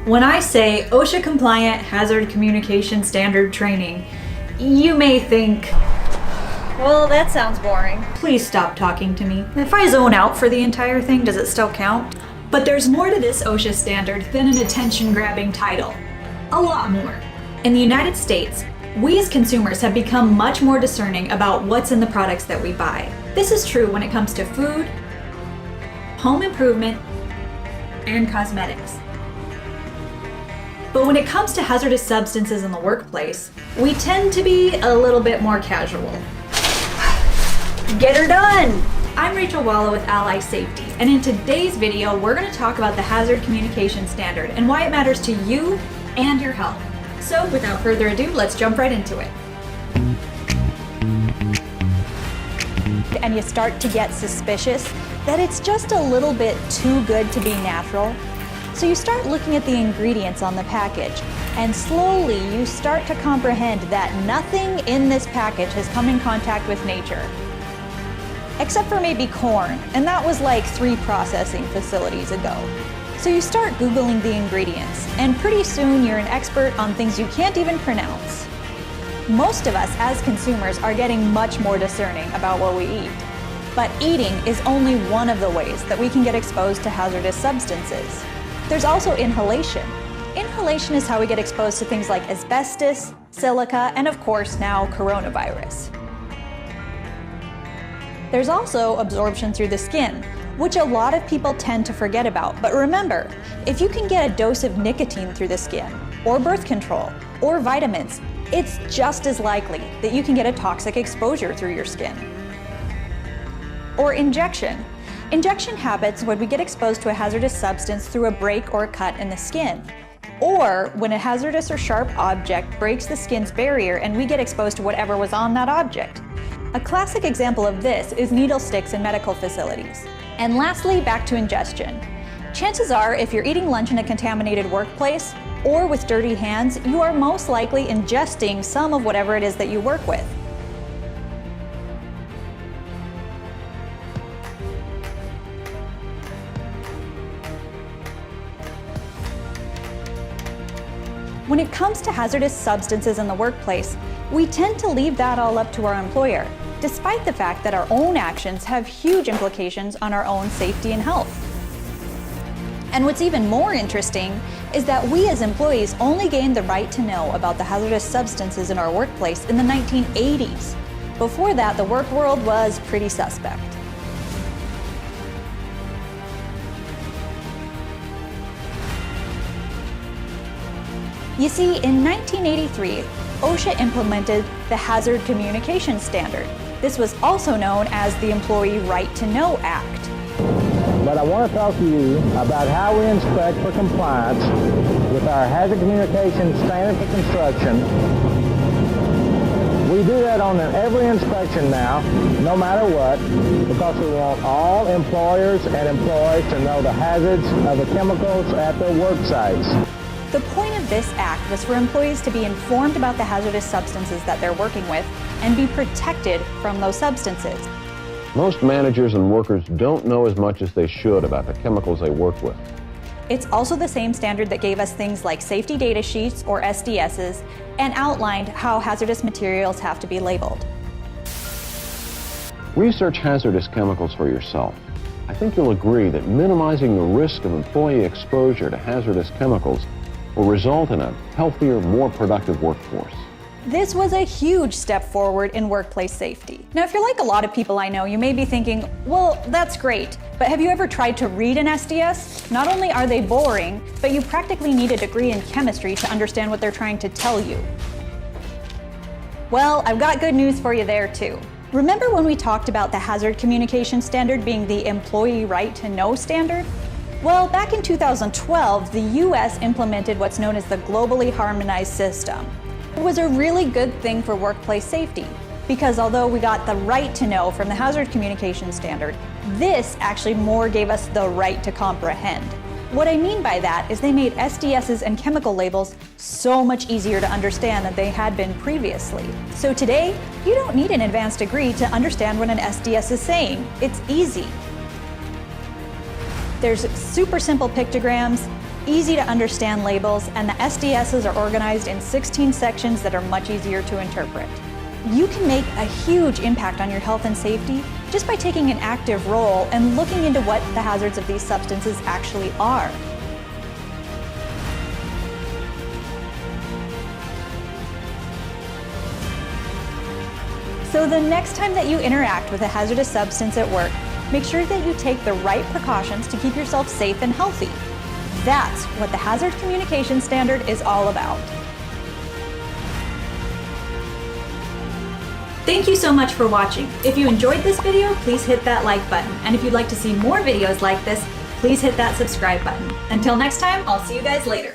When I say OSHA compliant hazard communication standard training, you may think, well, that sounds boring. Please stop talking to me. If I zone out for the entire thing, does it still count? But there's more to this OSHA standard than an attention-grabbing title. A lot more. In the United States, we as consumers have become much more discerning about what's in the products that we buy. This is true when it comes to food, home improvement, and cosmetics. But when it comes to hazardous substances in the workplace, we tend to be a little bit more casual. Get her done! I'm Rachel Walla with Ally Safety, and in today's video, we're going to talk about the Hazard Communication Standard and why it matters to you and your health. So without further ado, let's jump right into it. And you start to get suspicious that it's just a little bit too good to be natural. So you start looking at the ingredients on the package, and slowly you start to comprehend that nothing in this package has come in contact with nature. Except for maybe corn, and that was like 3 processing facilities ago. So you start Googling the ingredients, and pretty soon you're an expert on things you can't even pronounce. Most of us as consumers are getting much more discerning about what we eat. But eating is only one of the ways that we can get exposed to hazardous substances. There's also inhalation. Inhalation is how we get exposed to things like asbestos, silica, and of course now coronavirus. There's also absorption through the skin, which a lot of people tend to forget about. But remember, if you can get a dose of nicotine through the skin, or birth control, or vitamins, it's just as likely that you can get a toxic exposure through your skin. Or injection. Injection happens when we get exposed to a hazardous substance through a break or a cut in the skin, or when a hazardous or sharp object breaks the skin's barrier and we get exposed to whatever was on that object. A classic example of this is needle sticks in medical facilities. And lastly, back to ingestion. Chances are, if you're eating lunch in a contaminated workplace or with dirty hands, you are most likely ingesting some of whatever it is that you work with. When it comes to hazardous substances in the workplace, we tend to leave that all up to our employer, despite the fact that our own actions have huge implications on our own safety and health. And what's even more interesting is that we as employees only gained the right to know about the hazardous substances in our workplace in the 1980s. Before that, the work world was pretty suspect. You see, in 1983, OSHA implemented the Hazard Communication Standard. This was also known as the Employee Right to Know Act. But I want to talk to you about how we inspect for compliance with our Hazard Communication Standard for construction. We do that on every inspection now, no matter what, because we want all employers and employees to know the hazards of the chemicals at their work sites. The point of this act was for employees to be informed about the hazardous substances that they're working with and be protected from those substances. Most managers and workers don't know as much as they should about the chemicals they work with. It's also the same standard that gave us things like safety data sheets, or SDSs, and outlined how hazardous materials have to be labeled. Research hazardous chemicals for yourself. I think you'll agree that minimizing the risk of employee exposure to hazardous chemicals will result in a healthier, more productive workforce. This was a huge step forward in workplace safety. Now, if you're like a lot of people I know, you may be thinking, well, that's great, but have you ever tried to read an SDS? Not only are they boring, but you practically need a degree in chemistry to understand what they're trying to tell you. Well, I've got good news for you there too. Remember when we talked about the Hazard Communication Standard being the Employee Right to Know standard? Well, back in 2012, the US implemented what's known as the Globally Harmonized System. It was a really good thing for workplace safety, because although we got the right to know from the Hazard Communication Standard, this actually more gave us the right to comprehend. What I mean by that is they made SDSs and chemical labels so much easier to understand than they had been previously. So today, you don't need an advanced degree to understand what an SDS is saying. It's easy. There's super simple pictograms, easy to understand labels, and the SDSs are organized in 16 sections that are much easier to interpret. You can make a huge impact on your health and safety just by taking an active role and looking into what the hazards of these substances actually are. So the next time that you interact with a hazardous substance at work, make sure that you take the right precautions to keep yourself safe and healthy. That's what the Hazard Communication Standard is all about. Thank you so much for watching. If you enjoyed this video, please hit that like button. And if you'd like to see more videos like this, please hit that subscribe button. Until next time, I'll see you guys later.